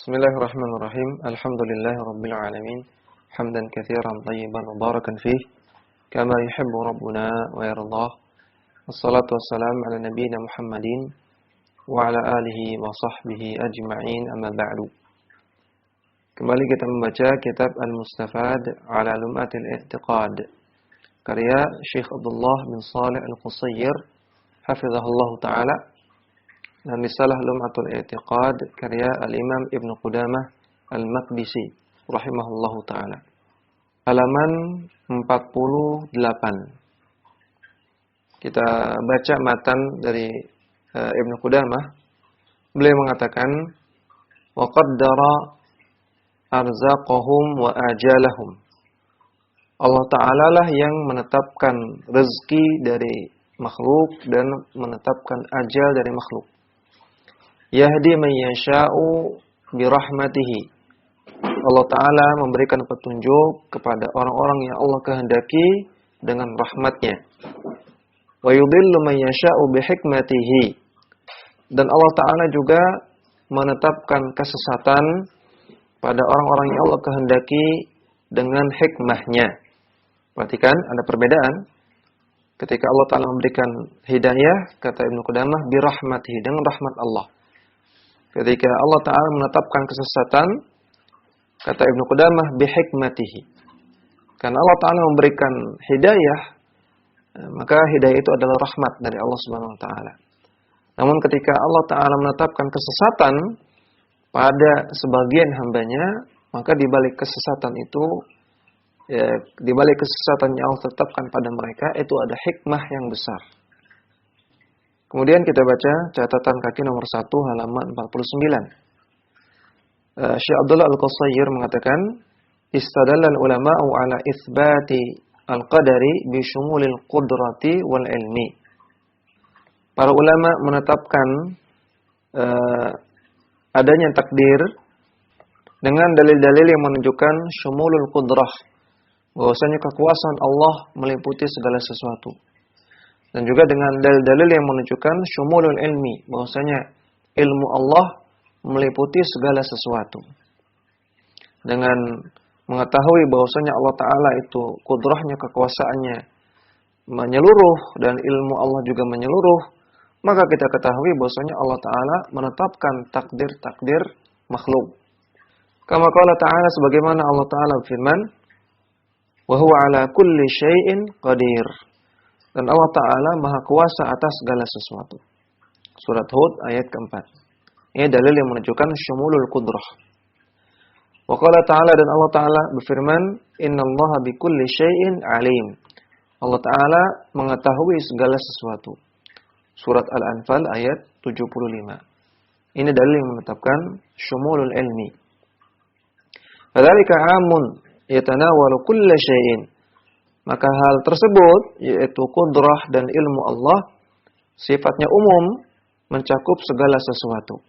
Bismillahirrahmanirrahim. Alhamdulillahirabbil alamin. Hamdan katsiran thayyiban mubarakan fih, kama yuhibbu rabbuna wa yardah. Wassalatu wassalamu ala nabiyyina Muhammadin wa ala alihi wa sahbihi ajma'in, amma ba'du. Kembali kita membaca kitab Al-Mustafad ala Lum'atil I'tiqad, karya Syekh Abdullah bin Shalih Al-Qusayyir hafizahullah ta'ala, dan risalah Lum'atul I'tiqad karya Al-Imam Ibn Qudamah Al-Maqdisi rahimahullahu ta'ala, halaman 48. Kita baca matan dari Ibn Qudamah. Beliau mengatakan, wa qaddara arzaqahum wa ajalahum. Allah Ta'ala lah yang menetapkan rezeki dari makhluk dan menetapkan ajal dari makhluk. Yahdi man yasha'u birahmatihi. Allah Ta'ala memberikan petunjuk kepada orang-orang yang Allah kehendaki dengan rahmatnya. Wa yudhillu man yasha'u bihikmatihi. Dan Allah Ta'ala juga menetapkan kesesatan pada orang-orang yang Allah kehendaki dengan hikmahnya. Perhatikan, ada perbedaan. Ketika Allah Ta'ala memberikan hidayah, kata Ibn Qudamah, birahmatihi, dengan rahmat Allah. Ketika Allah Ta'ala menetapkan kesesatan, kata Ibn Qudamah, bihikmatihi. Karena Allah Ta'ala memberikan hidayah, maka hidayah itu adalah rahmat dari Allah Subhanahu Wa Ta'ala. Namun ketika Allah Ta'ala menetapkan kesesatan pada sebagian hambanya, maka di balik kesesatan itu, di balik kesesatan yang Allah tetapkan pada mereka, itu ada hikmah yang besar. Kemudian kita baca catatan kaki nomor 1 halaman 49. Syekh Abdullah Al-Qusayyir mengatakan, istadallal ulama'u ala itsbati al-qadari bi syumulil qudrati wal ilmi. Para ulama menetapkan adanya takdir dengan dalil-dalil yang menunjukkan syumulul qudrah, bahwasanya kekuasaan Allah meliputi segala sesuatu. Dan juga dengan dalil-dalil yang menunjukkan syumulul ilmi, bahwasanya ilmu Allah meliputi segala sesuatu. Dengan mengetahui bahwasanya Allah Ta'ala itu kudrahnya, kekuasaannya menyeluruh, dan ilmu Allah juga menyeluruh, maka kita ketahui bahwasanya Allah Ta'ala menetapkan takdir-takdir makhluk. Kama qala Ta'ala, sebagaimana Allah Ta'ala berfirman, wa huwa ala kulli syai'in qadir. Dan Allah Ta'ala maha kuasa atas segala sesuatu. Surat Hud ayat keempat. Ini dalil yang menunjukkan syumulul qudrah. Wa qala Ta'ala, dan Allah Ta'ala berfirman, innallaha bikulli syai'in alim. Allah Ta'ala mengetahui segala sesuatu. Surat Al-Anfal ayat 75. Ini dalil yang menetapkan syumulul ilmi. Fadzalika 'amun yatanawalu kulla syai'in. Maka hal tersebut, yaitu kudrah dan ilmu Allah, sifatnya umum, mencakup segala sesuatu.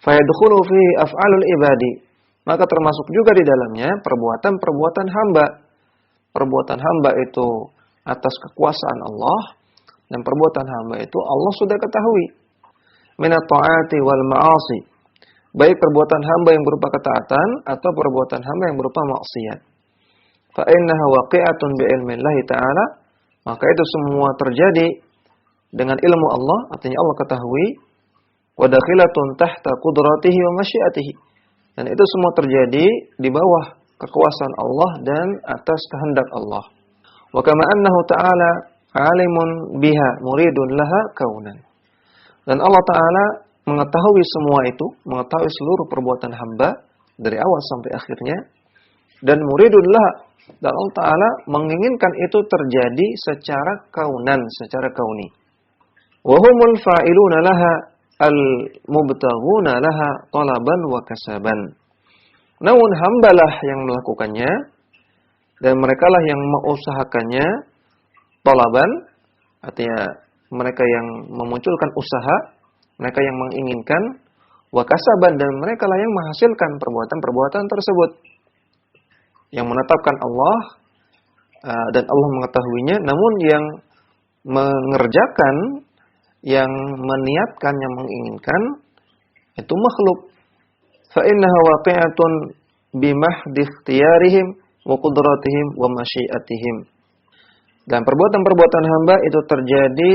Fayadkhulu fi af'alul ibadi. Maka termasuk juga di dalamnya perbuatan-perbuatan hamba. Perbuatan hamba itu atas kekuasaan Allah, dan perbuatan hamba itu Allah sudah ketahui. Minat ta'ati wal ma'asi. Baik perbuatan hamba yang berupa ketaatan atau perbuatan hamba yang berupa maksiat. Fa innaha waqi'atun bi ilmillahi ta'ala. Maka itu semua terjadi dengan ilmu Allah, artinya Allah ketahui. Wa dakhilatun tahta qudratihi wa masyiatihi. Dan itu semua terjadi di bawah kekuasaan Allah dan atas kehendak Allah. Wa kama annahu ta'ala alimun biha muridun laha kaunan. Dan Allah Ta'ala mengetahui semua itu, mengetahui seluruh perbuatan hamba dari awal sampai akhirnya, dan muridun laha, dan Allah Ta'ala menginginkan itu terjadi secara kaunan, secara kauni. Wa humul fa'iluna laha al-mubtaghuna laha talaban wa kasaban. Namun hambalah yang melakukannya, dan merekalah yang mengusahakannya. Talaban, artinya mereka yang memunculkan usaha, mereka yang menginginkan. Wa kasaban, dan merekalah yang menghasilkan perbuatan-perbuatan tersebut. Yang menetapkan Allah, dan Allah mengetahuinya, namun yang mengerjakan, yang meniatkan, yang menginginkan, itu makhluk. fa innaha waqi'atun bimahdi ikhtiyarihim wa qudratihim wa masyiatihim. Dan perbuatan-perbuatan hamba itu terjadi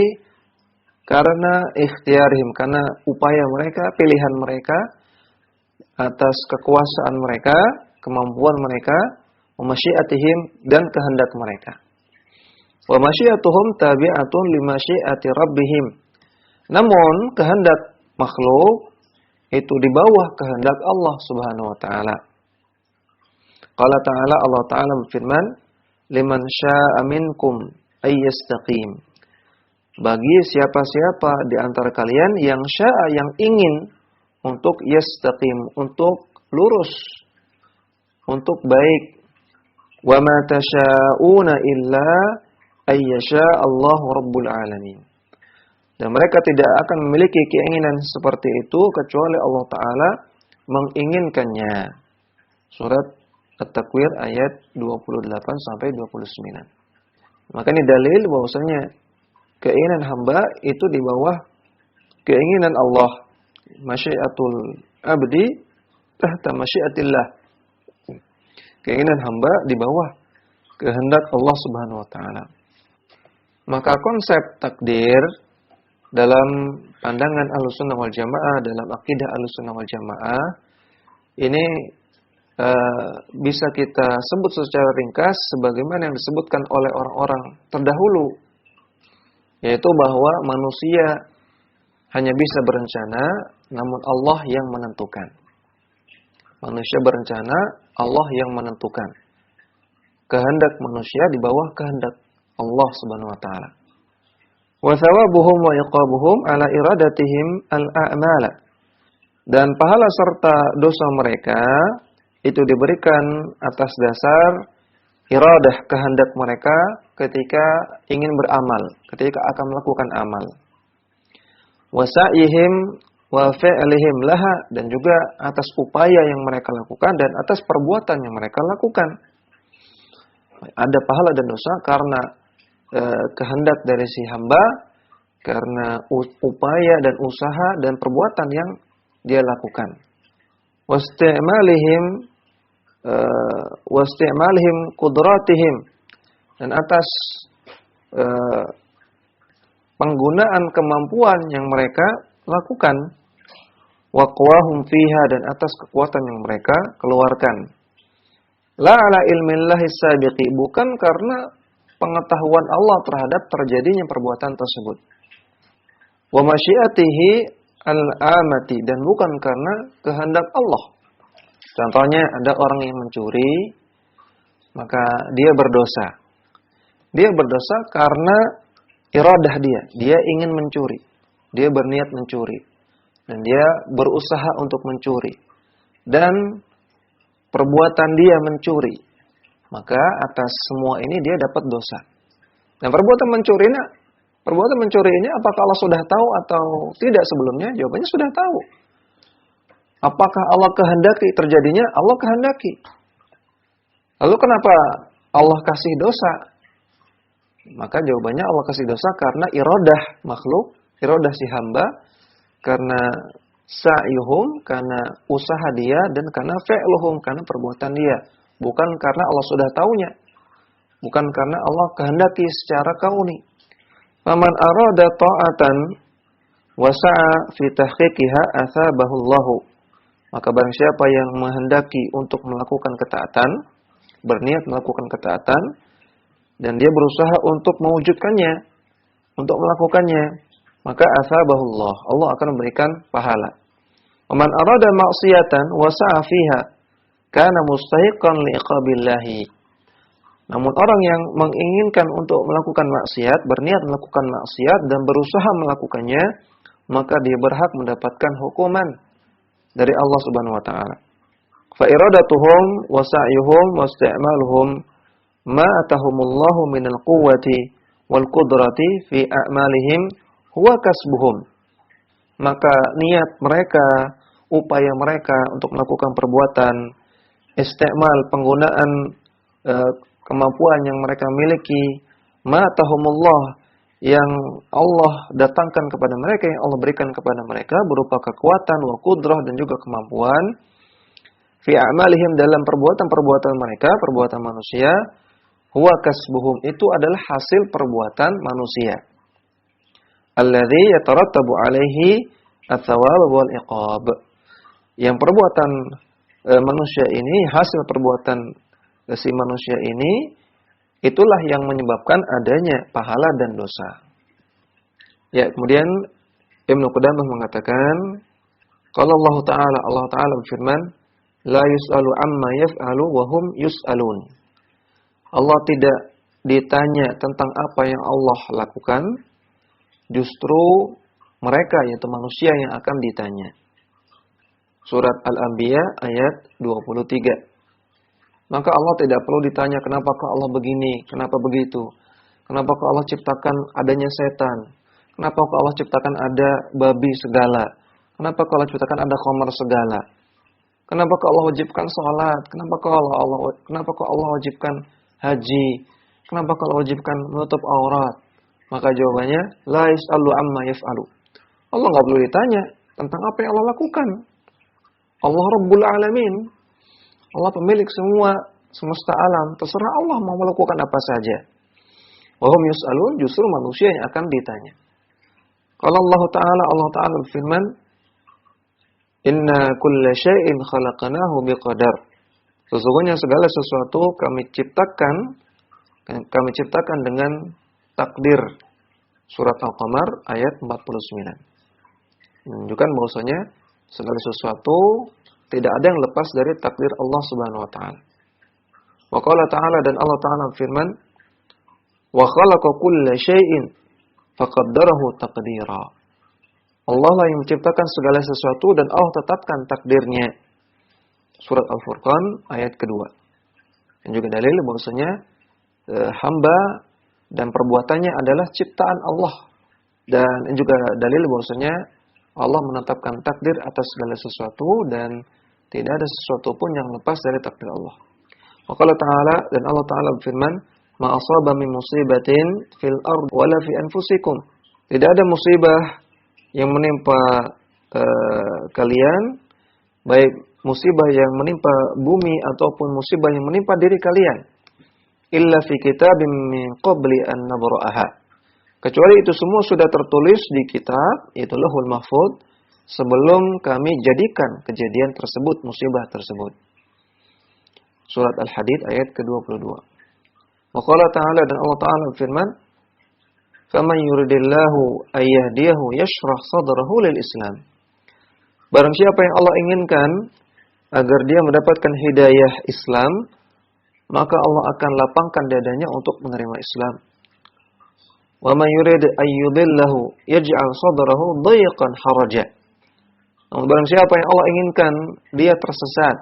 karena ikhtiarihim, karena upaya mereka, pilihan mereka, atas kekuasaan mereka, kemampuan mereka, wa masyiatihim, dan kehendak mereka. Wa masyiatuhum tabi'atun li masyiati rabbihim. Namun kehendak makhluk itu di bawah kehendak Allah Subhanahu wa taala. Qala ta'ala, Allah taala berfirman, liman syaa'a minkum ayyastaqim. Bagi siapa-siapa di antara kalian yang syaa, yang ingin untuk yastaqim, untuk lurus, untuk baik. Wa ma tasyauna illa ayyasha Allahu rabbul alamin. Dan mereka tidak akan memiliki keinginan seperti itu kecuali Allah taala menginginkannya. Surat At-Takwir ayat 28 sampai 29. Maka ini dalil bahwasanya keinginan hamba itu di bawah keinginan Allah. Masyiatul abdi tahta masyiatillah. Keinginan hamba di bawah kehendak Allah Subhanahu wa taala. Maka konsep takdir dalam pandangan Ahlussunnah wal Jamaah, dalam akidah Ahlussunnah wal Jamaah ini bisa kita sebut secara ringkas sebagaimana yang disebutkan oleh orang-orang terdahulu, yaitu bahwa manusia hanya bisa berencana, namun Allah yang menentukan. Manusia berencana, Allah yang menentukan. Kehendak manusia di bawah kehendak Allah Subhanahu wa taala. Wa thawabuhum wa iqabuhum ala iradatihim al-a'mala. Dan pahala serta dosa mereka itu diberikan atas dasar iradah, kehendak mereka ketika ingin beramal, ketika akan melakukan amal. Wa sa'yihim wa fi'lihim laha, dan juga atas upaya yang mereka lakukan dan atas perbuatan yang mereka lakukan. Ada pahala dan dosa karena kehendak dari si hamba, karena upaya dan usaha dan perbuatan yang dia lakukan. Wasti'malihim qudratihim, dan atas penggunaan kemampuan yang mereka lakukan, waqwahum fiha, dan atas kekuatan yang mereka keluarkan. La ala ilmillahi sabiqi, bukan karena pengetahuan Allah terhadap terjadinya perbuatan tersebut. Wa masyiatihi al-amati, dan bukan karena kehendak Allah. Contohnya ada orang yang mencuri, maka dia berdosa. Dia berdosa karena iradah dia ingin mencuri. Dia berniat mencuri. Dan dia berusaha untuk mencuri. Dan perbuatan dia mencuri. Maka atas semua ini dia dapat dosa. Dan perbuatan mencuri ini apakah Allah sudah tahu atau tidak sebelumnya? Jawabannya sudah tahu. Apakah Allah kehendaki terjadinya? Allah kehendaki. Lalu kenapa Allah kasih dosa? Maka jawabannya Allah kasih dosa karena iradah makhluk, iradah si hamba, karena sa'yuhum, karena usaha dia, dan karena fi'luhum, karena perbuatan dia. Bukan karena Allah sudah taunya. Bukan karena Allah kehendaki secara kauni. Faman arada ta'atan wa sa'a fi tahqiqiha athabahu Allahu. Maka barang siapa yang menghendaki untuk melakukan ketaatan, berniat melakukan ketaatan, dan dia berusaha untuk mewujudkannya, untuk melakukannya, maka athabahu Allah. Allah akan memberikan pahala. Faman arada ma'siyatan wa sa'a fiha kana mustahiqan liiqabillahi. Namun orang yang menginginkan untuk melakukan maksiat, berniat melakukan maksiat dan berusaha melakukannya, maka dia berhak mendapatkan hukuman dari Allah Subhanahu wa taala. Fa iradatuhum wa sa'yuhum wa isti'maluhum ma atahumullahu minal quwwati wal qudrati fi a'malihim huwa kasbuhum. Maka niat mereka, upaya mereka untuk melakukan perbuatan, isti'mal, penggunaan kemampuan yang mereka miliki, ma tahumullah, yang Allah datangkan kepada mereka, yang Allah berikan kepada mereka berupa kekuatan wa qudrah dan juga kemampuan, fi a'malihim dalam perbuatan-perbuatan mereka, perbuatan manusia, huwa kasbuhum itu adalah hasil perbuatan manusia. Alladzi yatarattabu alaihi ats-tsawab wal iqab. Yang perbuatan manusia ini, hasil perbuatan si manusia ini, itulah yang menyebabkan adanya pahala dan dosa. Ya, kemudian Ibnu Qudamah mengatakan, qala Allah Ta'ala berfirman, la yus'alu amma yaf'alu wa hum yus'alun. Allah tidak ditanya tentang apa yang Allah lakukan, justru mereka yaitu manusia yang akan ditanya. Surat Al-Anbiya ayat 23. Maka Allah tidak perlu ditanya kenapakah Allah begini, kenapa begitu. Kenapakah Allah ciptakan adanya setan? Kenapakah Allah ciptakan ada babi segala? Kenapakah Allah ciptakan ada khamar segala? Kenapakah Allah wajibkan salat? Kenapakah Allah wajibkan haji? Kenapakah Allah wajibkan menutup aurat? Maka jawabannya la yas'alu amma yaf'alu. Allah enggak perlu ditanya tentang apa yang Allah lakukan. Allah Rabbul Alamin. Allah pemilik semua semesta alam. Terserah Allah mau melakukan apa saja. Wa hum yus'alun, justru manusia yang akan ditanya. Kalau Allah Ta'ala berfirman, inna kulla syai'in khalaqnahu biqadar. Sesungguhnya segala sesuatu kami ciptakan dengan takdir. Surat Al-Qamar ayat 49. Menunjukkan bahwasanya segala sesuatu tidak ada yang lepas dari takdir Allah Subhanahu wa taala. Wa qala ta'ala, dan Allah Ta'ala firman, wa khalaqa kulla syai'in faqaddarahu taqdira. Allah lah yang menciptakan segala sesuatu dan Allah tetapkan takdirnya. Surat Al-Furqan ayat kedua. Dan juga dalil bahwasanya hamba dan perbuatannya adalah ciptaan Allah. Dan juga dalil bahwasanya Allah menetapkan takdir atas segala sesuatu dan tidak ada sesuatu pun yang lepas dari takdir Allah. Wa qala ta'ala, dan Allah Ta'ala berfirman, ma asaba min musibatin fil ard wala fi anfusikum. Tidak ada musibah yang menimpa kalian, baik musibah yang menimpa bumi ataupun musibah yang menimpa diri kalian, illa fi kitabim min qabli an nabra'aha. Kecuali itu semua sudah tertulis di kitab, yaitu Lauhul Mahfuz, sebelum kami jadikan kejadian tersebut, musibah tersebut. Surat Al-Hadid ayat ke-22. Wa qala ta'ala, dan Allah Ta'ala berfirman, faman yuridillahu ayyahdiyahu yashrah sadrahu lil Islam. Barang siapa yang Allah inginkan agar dia mendapatkan hidayah Islam, maka Allah akan lapangkan dadanya untuk menerima Islam. Wa man yurid ayyudillahu yaj'al sadrahu dayiqan haraja. Namun barang siapa yang Allah inginkan dia tersesat,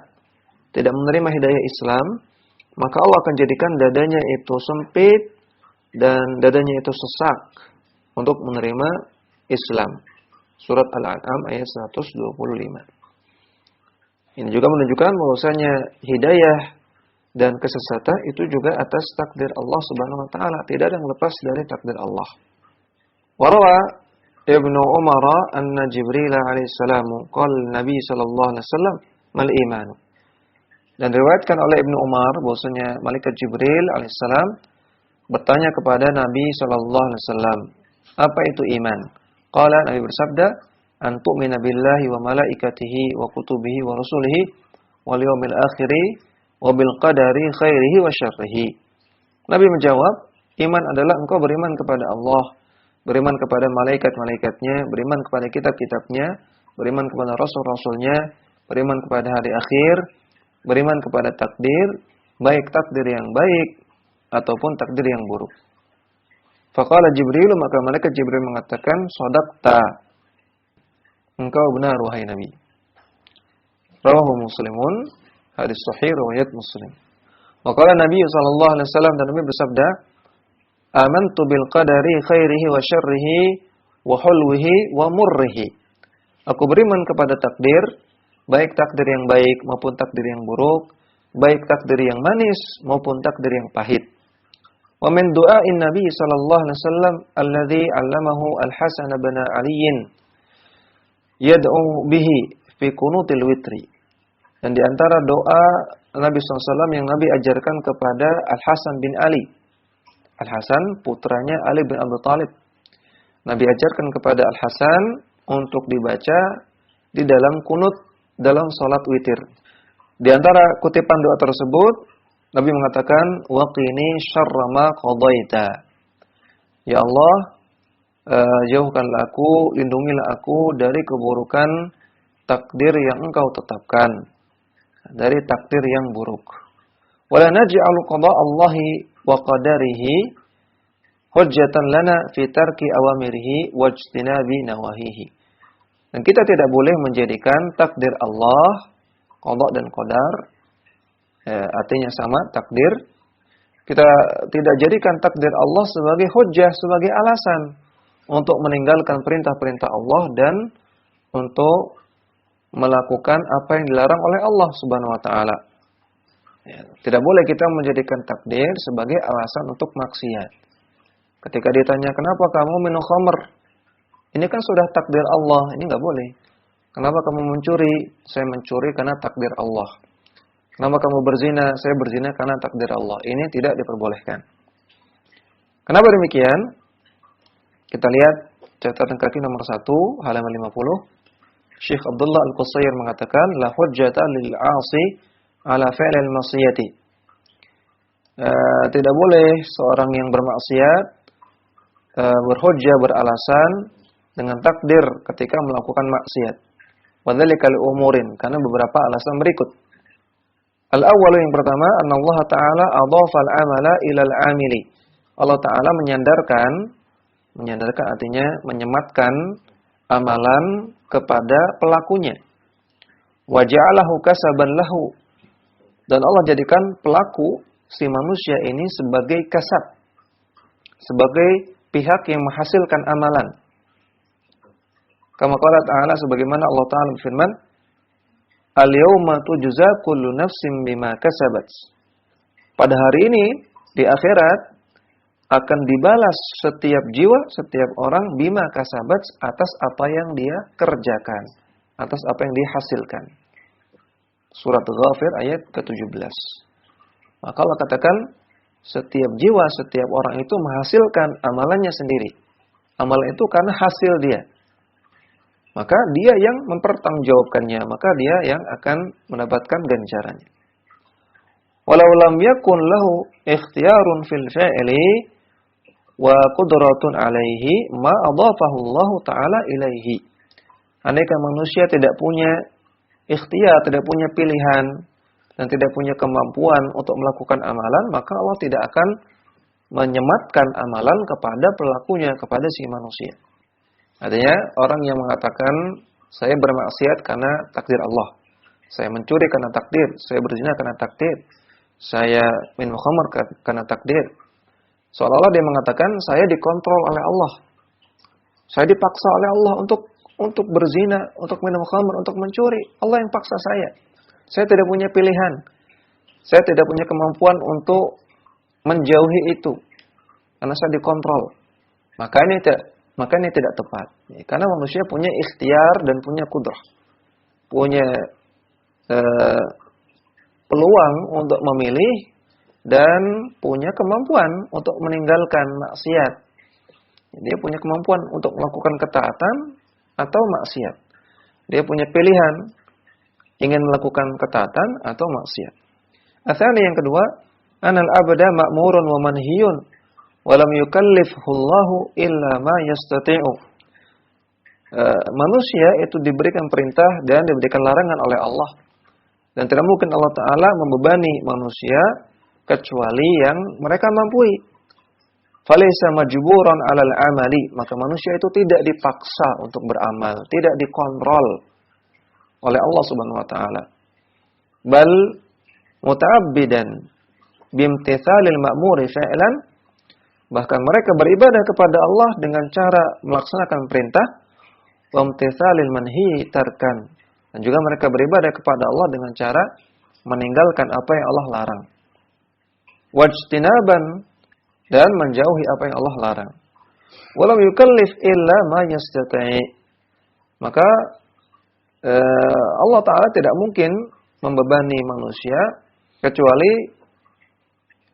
tidak menerima hidayah Islam, maka Allah akan jadikan dadanya itu sempit dan dadanya itu sesak untuk menerima Islam. Surat Al-An'am ayat 125. Ini juga menunjukkan bahwasanya hidayah dan kesesatan itu juga atas takdir Allah Subhanahu wa taala, tidak ada yang lepas dari takdir Allah. Warawa Ibnu Umar anna Jibril alaihi salam qala Nabi sallallahu alaihi wasallam mal iman. Dan diriwayatkan oleh Ibnu Umar bahwasanya malaikat Jibril alaihissalam bertanya kepada Nabi sallallahu alaihi wasallam, apa itu iman? Qala, Nabi bersabda, an tu'mina billahi wa malaikatihi wa kutubihi wa rusulihi wal yawmil akhiri wa bil qadari khairihi wa syarrihi. Nabi menjawab, iman adalah engkau beriman kepada Allah, beriman kepada malaikat-malaikatnya, beriman kepada kitab-kitabnya, beriman kepada rasul-rasulnya, beriman kepada hari akhir, beriman kepada takdir, baik takdir yang baik ataupun takdir yang buruk. Faqala Jibril, maka malaikat Jibril mengatakan, shadaqta, engkau benar wahai Nabi. Rawahu Muslimun, hadis sahih riwayat Muslim. Waqala Nabi sallallahu alaihi wasallam, dan Nabi bersabda, amantu bil qadari khairihi wa syarrihi wa hulwihi wa murrihi. Aku beriman kepada takdir, baik takdir yang baik maupun takdir yang buruk, baik takdir yang manis maupun takdir yang pahit. Wa min du'ain Nabi sallallahu alaihi wasallam alladhi 'allamahu Al-Hasan bin Ali yad'u bihi fi qunutil witri. Dan di antara doa Nabi SAW yang Nabi ajarkan kepada Al-Hasan bin Ali. Al-Hasan putranya Ali bin Abi Thalib. Nabi ajarkan kepada Al-Hasan untuk dibaca di dalam kunut dalam salat witir. Di antara kutipan doa tersebut, Nabi mengatakan, "Waqini syarra ma qadaita." Ya Allah, jauhkanlah aku, lindungilah aku dari keburukan takdir yang Engkau tetapkan, dari takdir yang buruk. Wala naj'alu qada Allahi wa qadarihi hujjatan lana fi tarki awamirihi wajtinabi nawahihi. Dan kita tidak boleh menjadikan takdir Allah, qada dan qadar, artinya sama, takdir. Kita tidak jadikan takdir Allah sebagai hujjah, sebagai alasan untuk meninggalkan perintah-perintah Allah dan untuk melakukan apa yang dilarang oleh Allah Subhanahu wa taala. Tidak boleh kita menjadikan takdir sebagai alasan untuk maksiat. Ketika ditanya, "Kenapa kamu minum khamr?" Ini kan sudah takdir Allah, ini enggak boleh. "Kenapa kamu mencuri?" Saya mencuri karena takdir Allah. "Kenapa kamu berzina?" Saya berzina karena takdir Allah. Ini tidak diperbolehkan. Kenapa demikian? Kita lihat catatan kaki nomor 1, halaman 50. Syekh Abdullah Al-Qusayr mengatakan, "La hujjata lil 'asi 'ala fi'lil ma'siyati." Tidak boleh seorang yang bermaksiat berhujjah, beralasan dengan takdir ketika melakukan maksiat. Wa dzalika li umurin, karena beberapa alasan berikut. Al-awwal, yang pertama, Allah Ta'ala adhafa al-amala ila al-amili. Allah Ta'ala menyandarkan artinya menyematkan amalan kepada pelakunya. Wa ja'alahu kasaban lahu. Dan Allah jadikan pelaku, si manusia ini, sebagai kasab, sebagai pihak yang menghasilkan amalan. Kama qala Ta'ala, sebagaimana Allah Ta'ala berfirman, "Al-yawma tujza kullu nafsin bima kasabat." Pada hari ini, di akhirat, akan dibalas setiap jiwa, setiap orang, bima kasabat, atas apa yang dia kerjakan, atas apa yang dia hasilkan. Surat Ghafir ayat ke-17. Maka Allah katakan, setiap jiwa, setiap orang itu menghasilkan amalannya sendiri. Amalan itu karena hasil dia. Maka dia yang mempertanggungjawabkannya, maka dia yang akan mendapatkan ganjarannya. Walau lam yakun lahu ikhtiyarun fil fi'li wa qudratun alaihi ma adhafahu Allah Ta'ala ilaihi. Andaikan manusia tidak punya ikhtiyar, tidak punya pilihan, dan tidak punya kemampuan untuk melakukan amalan, maka Allah tidak akan menyematkan amalan kepada pelakunya, kepada si manusia. Artinya, orang yang mengatakan, saya bermaksiat karena takdir Allah, saya mencuri karena takdir, saya berzina karena takdir, saya minum khamr karena takdir, seolah-olah dia mengatakan, saya dikontrol oleh Allah, saya dipaksa oleh Allah untuk berzina, untuk minum khamr, untuk mencuri. Allah yang paksa saya. Saya tidak punya pilihan. Saya tidak punya kemampuan untuk menjauhi itu, karena saya dikontrol. Maka ini tidak tepat. Karena manusia punya ikhtiar dan punya kudrah, punya peluang untuk memilih dan punya kemampuan untuk meninggalkan maksiat. Dia punya kemampuan untuk melakukan ketaatan atau maksiat. Dia punya pilihan ingin melakukan ketaatan atau maksiat. Asalnya yang kedua, anal abda ma'murun wa manhiyun wa lam yukallifhu Allahu illa ma yastati'u. Manusia itu diberikan perintah dan diberikan larangan oleh Allah. Dan tidak mungkin Allah Ta'ala membebani manusia kecuali yang mereka mampu. Falaysa majburan 'alal amali, maka manusia itu tidak dipaksa untuk beramal, tidak dikontrol oleh Allah Subhanahu wa taala. Bal muta'abbidan bimtithalil ma'muri fi'lan, bahkan mereka beribadah kepada Allah dengan cara melaksanakan perintah, wa imtithalil manhi tarkan, dan juga mereka beribadah kepada Allah dengan cara meninggalkan apa yang Allah larang. Wajtinaban, dan menjauhi apa yang Allah larang. Walam yukallif illa ma yastati'. Maka Allah Ta'ala tidak mungkin membebani manusia kecuali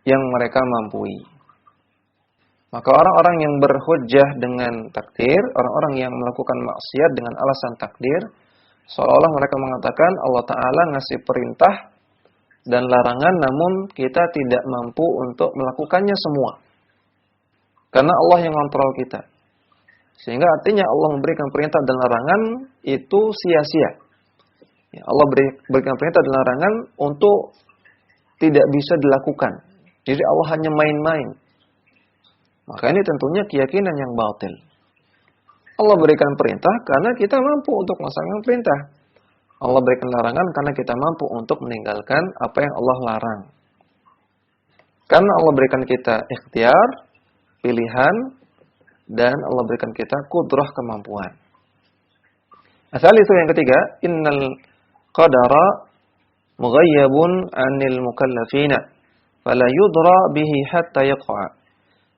yang mereka mampu. Maka orang-orang yang berhujjah dengan takdir, orang-orang yang melakukan maksiat dengan alasan takdir, seolah-olah mereka mengatakan Allah Ta'ala ngasih perintah dan larangan, namun kita tidak mampu untuk melakukannya semua. Karena Allah yang kontrol kita. Sehingga artinya Allah memberikan perintah dan larangan itu sia-sia. Ya, Allah berikan perintah dan larangan untuk tidak bisa dilakukan. Jadi Allah hanya main-main. Maka ini tentunya keyakinan yang batil. Allah berikan perintah karena kita mampu untuk melaksanakan perintah. Allah berikan larangan karena kita mampu untuk meninggalkan apa yang Allah larang. Karena Allah berikan kita ikhtiar, pilihan, dan Allah berikan kita kudrah, kemampuan. Asal itu yang ketiga, innal qadara mughayyabun 'anil mukallafina fala yudra bihi hatta yaqa'.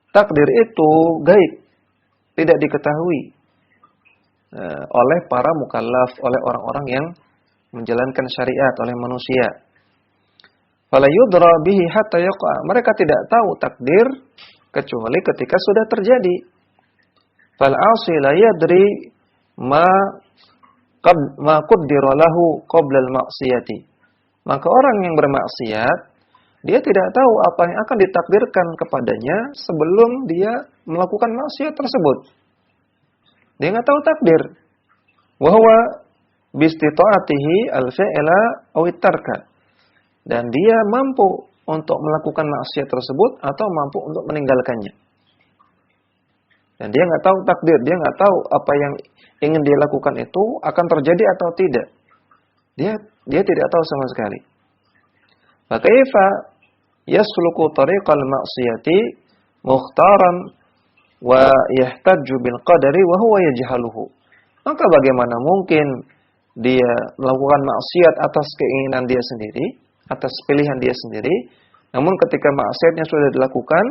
Takdir itu gaib, tidak diketahui oleh para mukallaf, oleh orang-orang yang menjalankan syariat, oleh manusia. Fala yudra bihi hatta yaqa'. Mereka tidak tahu takdir kecuali ketika sudah terjadi. Fal 'asi la yadri ma qaddara lahu qabla al-ma'siyati. Maka orang yang bermaksiat, dia tidak tahu apa yang akan ditakdirkan kepadanya sebelum dia melakukan maksiat tersebut. Dia nggak tahu takdir. Wa huwa bistita'atihi al-fi'la aw at-tarka. Dan dia mampu untuk melakukan maksiat tersebut atau mampu untuk meninggalkannya. Dan dia nggak tahu takdir, dia nggak tahu apa yang ingin dia lakukan itu akan terjadi atau tidak. Dia tidak tahu sama sekali. Fakaifa yasluku tariqal ma'siyati mukhtaran wa yahtajju bil qadari wa huwa yajhaluhu. Maka bagaimana mungkin dia melakukan maksiat atas keinginan dia sendiri, atas pilihan dia sendiri, namun ketika maksiatnya sudah dilakukan,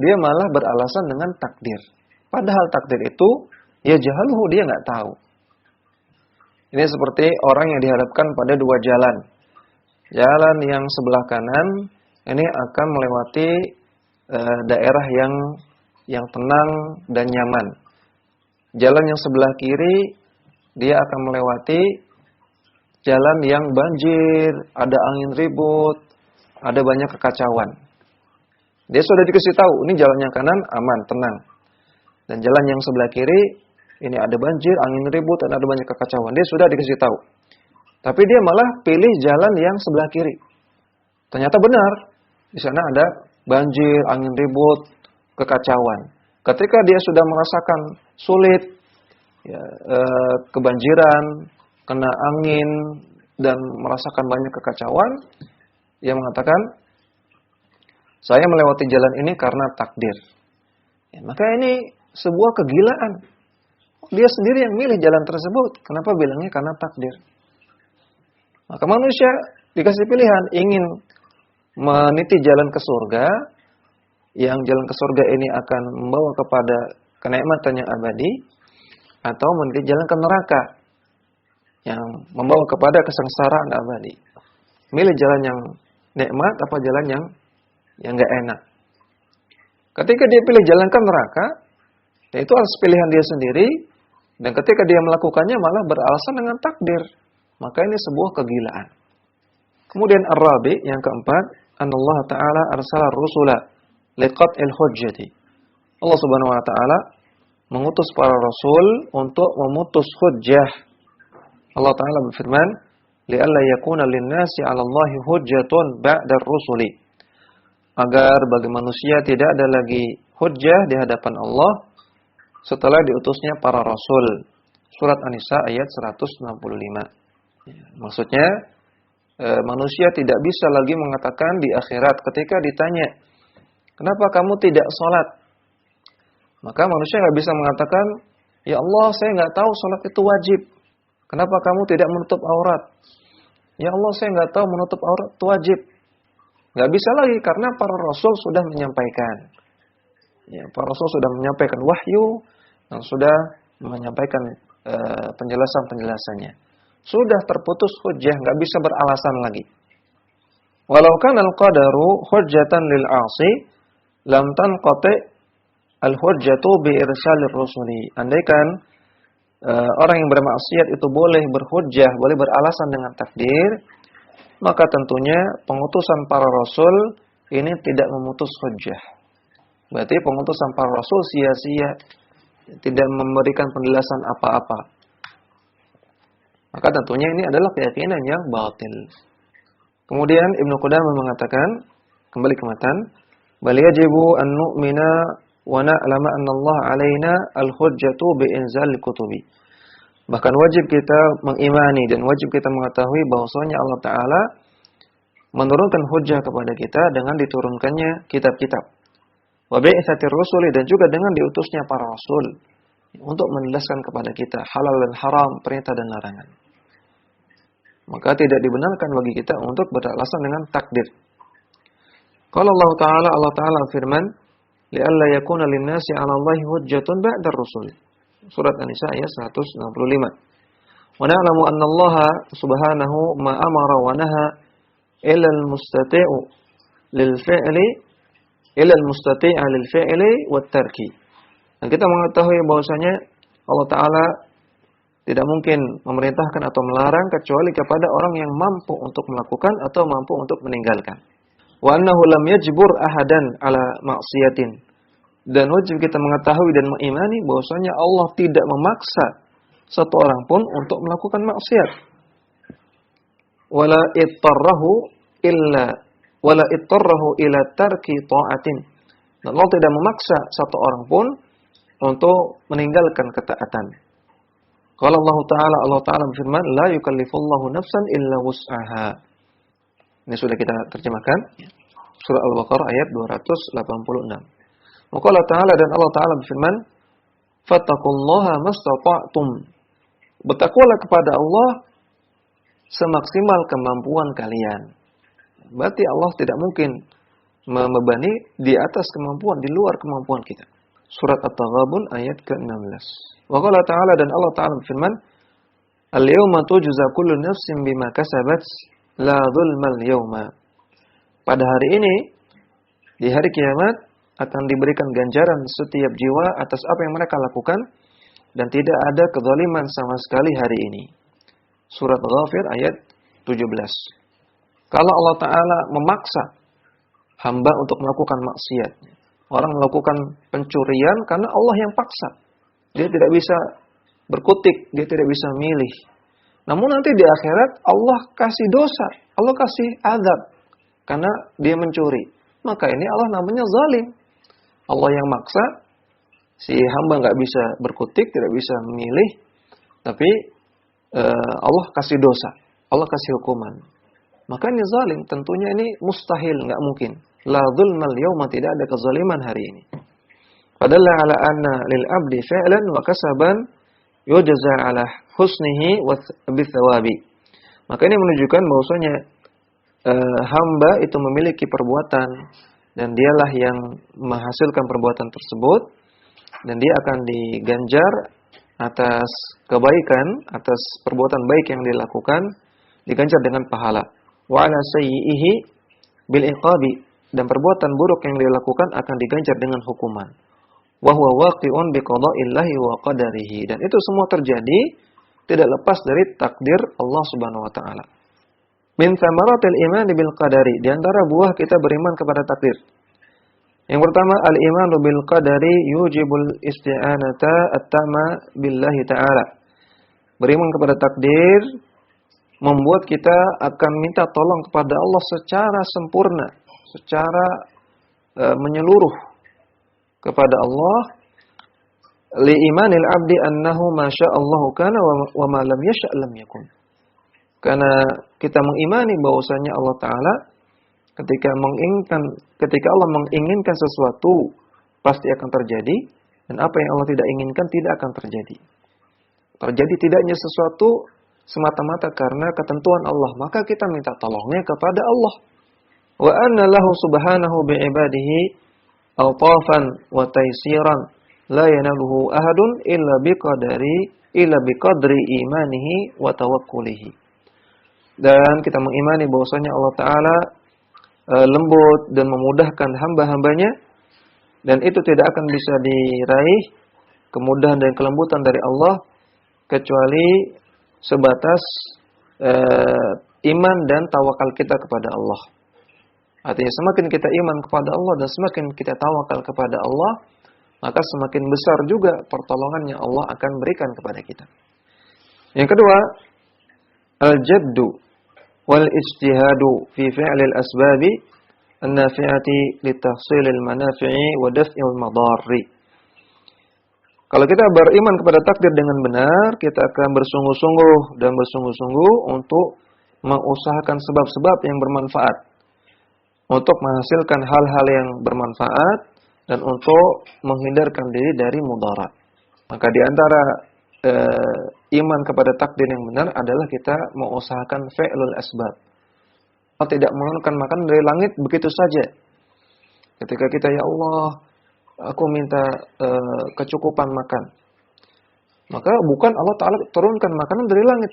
dia malah beralasan dengan takdir. Padahal takdir itu yajhaluhu, dia nggak tahu. Ini seperti orang yang dihadapkan pada dua jalan. Jalan yang sebelah kanan ini akan melewati daerah yang tenang dan nyaman. Jalan yang sebelah kiri dia akan melewati jalan yang banjir, ada angin ribut, ada banyak kekacauan. Dia sudah dikasih tahu, ini jalan yang kanan aman, tenang. Dan jalan yang sebelah kiri ini ada banjir, angin ribut, dan ada banyak kekacauan. Dia sudah dikasih tahu. Tapi dia malah pilih jalan yang sebelah kiri. Ternyata benar. Di sana ada banjir, angin ribut, kekacauan. Ketika dia sudah merasakan sulit, ya, kebanjiran, kena angin, dan merasakan banyak kekacauan, dia mengatakan, saya melewati jalan ini karena takdir. Ya, maka ini sebuah kegilaan. Dia sendiri yang milih jalan tersebut. Kenapa bilangnya karena takdir? Maka manusia dikasih pilihan, ingin meniti jalan ke surga, yang jalan ke surga ini akan membawa kepada kenikmatan yang abadi, atau meniti jalan ke neraka, yang membawa kepada kesengsaraan abadi. Milih jalan yang nikmat apa jalan yang enggak enak. Ketika dia pilih jalan ke neraka, itu atas pilihan dia sendiri, dan ketika dia melakukannya malah beralasan dengan takdir. Maka ini sebuah kegilaan. Kemudian ar-rabi, yang keempat, Allah Ta'ala arsala rusula liqat'il hujjati. Allah Subhanahu wa taala mengutus para rasul untuk memutus hujjah. Allah Ta'ala berfirman, li'alla yakuna lin-nasi 'ala Allahi hujjatun ba'da ar-rusuli. Agar bagi manusia tidak ada lagi hujjah di hadapan Allah setelah diutusnya para rasul. Surat An-Nisa ayat 165. Maksudnya manusia tidak bisa lagi mengatakan di akhirat ketika ditanya, kenapa kamu tidak sholat? Maka manusia nggak bisa mengatakan, ya Allah, saya nggak tahu sholat itu wajib. Kenapa kamu tidak menutup aurat? Ya Allah, saya nggak tahu menutup aurat itu wajib. Nggak bisa lagi karena para rasul sudah menyampaikan. Ya, para rasul sudah menyampaikan wahyu dan sudah menyampaikan penjelasan-penjelasannya. sudah terputus hujjah, nggak bisa beralasan lagi. Walau kana al-qadaru hujjatan lil 'asi lam tanqati al-hujjatu bi irsalir rusuli. Andaikan orang yang bermaksiat itu boleh berhujjah, boleh beralasan dengan takdir, maka tentunya pengutusan para rasul ini tidak memutus hujjah. Berarti pengutusan para rasul sia-sia, tidak memberikan penjelasan apa-apa. Maka tentunya ini adalah keyakinan yang batil. Kemudian Ibnu Qudamah mengatakan, kembali ke matan, bal yajibu an nu'mina wa na'lama anna Allah 'alaina al-hujjatu bi inzal kutubi. Bahkan wajib kita mengimani dan wajib kita mengetahui bahwasanya Allah Ta'ala menurunkan hujjah kepada kita dengan diturunkannya kitab-kitab. Wa bi'tsatir rusuli, dan juga dengan diutusnya para rasul untuk menjelaskan kepada kita halal dan haram, perintah dan larangan. Maka tidak dibenarkan bagi kita untuk beralasan dengan takdir. Qala Allah Ta'ala firman, li'alla yakuna lin-nasi 'ala Allahi hujjatun ba'da ar-rusul. Surat An-Nisa ayat 165. Wa na'lamu anna Allah subhanahu ma amara wa naha illa al-mustati'u lil fi'li illa al-mustati'a lil fi'li wat tarki. Dan kita mengetahui bahwasanya Allah Ta'ala tidak mungkin memerintahkan atau melarang kecuali kepada orang yang mampu untuk melakukan atau mampu untuk meninggalkan. Wa annahu lam yajbur ahadan ala ma'siyatin. Dan wajib kita mengetahui dan mengimani bahwasanya Allah tidak memaksa satu orang pun untuk melakukan maksiat. Wala ittarrahu ila tarki ta'atin. Dan Allah tidak memaksa satu orang pun untuk meninggalkan ketaatan. Qala Allah Ta'ala berfirman, la yukallifullahu nafsan illa wus'aha. Ini sudah kita terjemahkan. Surah Al-Baqarah ayat 286. Qala Ta'ala, dan Allah Ta'ala berfirman, fattaqullaha mastata'tum. Bertakwalah kepada Allah semaksimal kemampuan kalian. Berarti Allah tidak mungkin membebani di atas kemampuan, di luar kemampuan kita. Surat At-Taghabun ayat ke-16. Wa qala Ta'ala, dan Allah Ta'ala berfirman, al-yawma tujza kullu nafsin bima kasabat la dzulmal yawma. Pada hari ini, di hari kiamat, akan diberikan ganjaran setiap jiwa atas apa yang mereka lakukan, dan tidak ada kezaliman sama sekali hari ini. Surat Ghafir ayat 17. Kalau Allah Ta'ala memaksa hamba untuk melakukan maksiat, orang melakukan pencurian karena Allah yang paksa. Dia tidak bisa berkutik, dia tidak bisa milih. Namun nanti di akhirat Allah kasih dosa, Allah kasih azab karena dia mencuri. Maka ini Allah namanya zalim. Allah yang maksa, si hamba nggak bisa berkutik, tidak bisa memilih, tapi Allah kasih dosa, Allah kasih hukuman. Makanya zalim, tentunya ini mustahil, nggak mungkin. La dzulmal yauma, tidak ada kezaliman hari ini. Padalla ala anna lil abdi fi'lan wa kasaban yujza ala husnihi wa bithawabi. Maka ini menunjukkan bahwasanya hamba itu memiliki perbuatan, dan dialah yang menghasilkan perbuatan tersebut, dan dia akan diganjar atas kebaikan, atas perbuatan baik yang dilakukan, diganjar dengan pahala. Wa ala sayyi'ihi bil iqabi, dan perbuatan buruk yang dilakukan akan diganjar dengan hukuman. Wa huwa waqi'un bi qada'illahi wa qadarihi, dan itu semua terjadi tidak lepas dari takdir Allah Subhanahu wa taala. Min thamaratil iman bil qadari, di antara buah kita beriman kepada takdir. Yang pertama, al-imanu bil qadari yujibul isti'anata at-tama billahi ta'ala. Beriman kepada takdir membuat kita akan minta tolong kepada Allah secara sempurna, secara menyeluruh kepada Allah. Li imanil abdi annahu ma sya'allahu kana wa ma lam yasha' lam yakun. Karena kita mengimani bahwasanya Allah Ta'ala ketika Allah menginginkan sesuatu pasti akan terjadi, dan apa yang Allah tidak inginkan tidak akan terjadi. Terjadi tidaknya sesuatu semata-mata karena ketentuan Allah, maka kita minta tolongnya kepada Allah. Wa anna lahu subhanahu bi'ibadihi altafan wa taysiran la yanaluhu ahadun illa biqadari illa biqadri imanihi wa tawakkulihi. Dan kita mengimani bahwasanya Allah Ta'ala lembut dan memudahkan hamba-hambanya, dan itu tidak akan bisa diraih kemudahan dan kelembutan dari Allah kecuali sebatas iman dan tawakal kita kepada Allah. Artinya semakin kita iman kepada Allah dan semakin kita tawakal kepada Allah, maka semakin besar juga pertolongannya Allah akan berikan kepada kita. Yang kedua, al-jaddu wal ijtihadu fi fi'lil asbabi an-nafi'ati li tahsilil manafi'i wa daf'il madarri. Kalau kita beriman kepada takdir dengan benar, kita akan bersungguh-sungguh dan bersungguh-sungguh untuk mengusahakan sebab-sebab yang bermanfaat, untuk menghasilkan hal-hal yang bermanfaat, dan untuk menghindarkan diri dari mudarat. Maka di antara iman kepada takdir yang benar adalah kita mengusahakan fi'lul asbab. Allah tidak menurunkan makanan dari langit begitu saja. Ketika kita, ya Allah, aku minta kecukupan makan, maka bukan Allah Ta'ala turunkan makanan dari langit.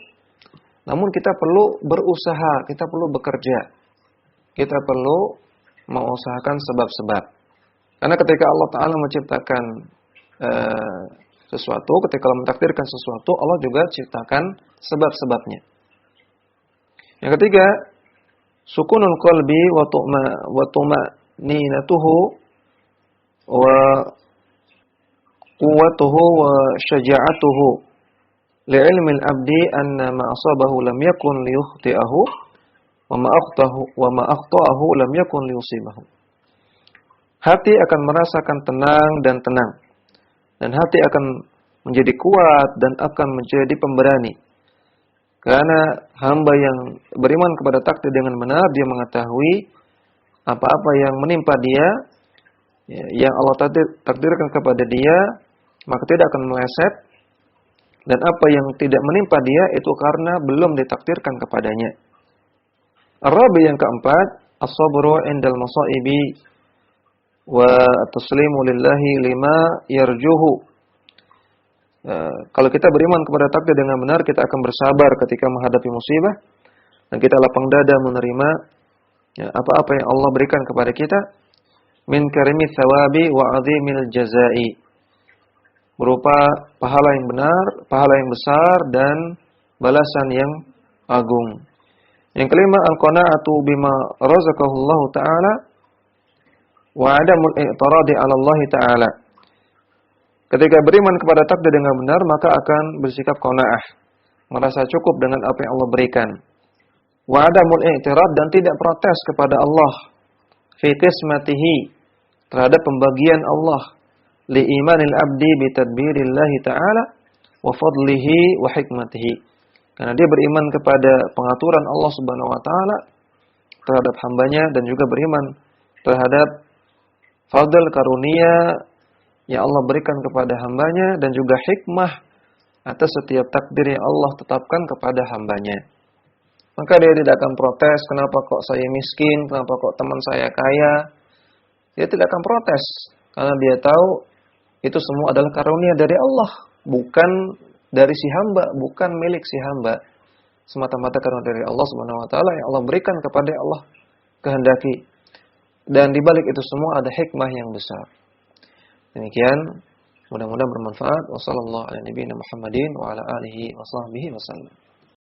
Namun kita perlu berusaha, kita perlu bekerja, kita perlu mengusahakan sebab-sebab. Karena ketika Allah Ta'ala menciptakan sesuatu, ketika Allah mentakdirkan sesuatu, Allah juga ciptakan sebab-sebabnya. Yang ketiga, sukunul qalbi wa tuma'ninatuhu wa quwwatuhu wa syaja'atuhu li'ilmil abdi anna ma asabahu lam yakun liyukhti'ahu wa ma akhta'ahu lam yakun liyusibahu. Hati akan merasakan tenang dan tenang, dan hati akan menjadi kuat dan akan menjadi pemberani. Karena hamba yang beriman kepada takdir dengan benar, dia mengetahui apa-apa yang menimpa dia, yang Allah takdirkan kepada dia, maka tidak akan meleset. Dan apa yang tidak menimpa dia itu karena belum ditakdirkan kepadanya. Ar-rabi yang keempat, as-sabru indal masaibi wa at-taslimu lillahi lima yarjuhu. Kalau kita beriman kepada takdir dengan benar, kita akan bersabar ketika menghadapi musibah, dan kita lapang dada menerima apa-apa yang Allah berikan kepada kita min karimi thawabi wa azimil jazai, berupa pahala yang benar, pahala yang besar, dan balasan yang agung. Yang kelima, al-qana'atu bima razaqahu Allah Ta'ala wa adamul i'tiradi 'ala Allah Ta'ala. Ketika beriman kepada takdir dengan benar, maka akan bersikap qanaah, merasa cukup dengan apa yang Allah berikan. Wa adamul i'tirad, dan tidak protes kepada Allah fi qismatihi, terhadap pembagian Allah, li imanil abdi bi tadbirillahi ta'ala wa fadlihi wa hikmatihi. Karena dia beriman kepada pengaturan Allah Subhanahu wa taala terhadap hambanya, dan juga beriman terhadap fadl karunia yang Allah berikan kepada hambanya, dan juga hikmah atas setiap takdir yang Allah tetapkan kepada hambanya. Maka dia tidak akan protes, kenapa kok saya miskin, kenapa kok teman saya kaya. Dia tidak akan protes, karena dia tahu itu semua adalah karunia dari Allah, bukan dari si hamba, bukan milik si hamba. Semata-mata karunia dari Allah Subhanahu wa taala yang Allah berikan kepada Allah kehendaki. Dan di balik itu semua ada hikmah yang besar. Demikian, mudah-mudahan bermanfaat. Wassallallahu ala nabiyina Muhammadin wa ala alihi wa sahbihi wasallam.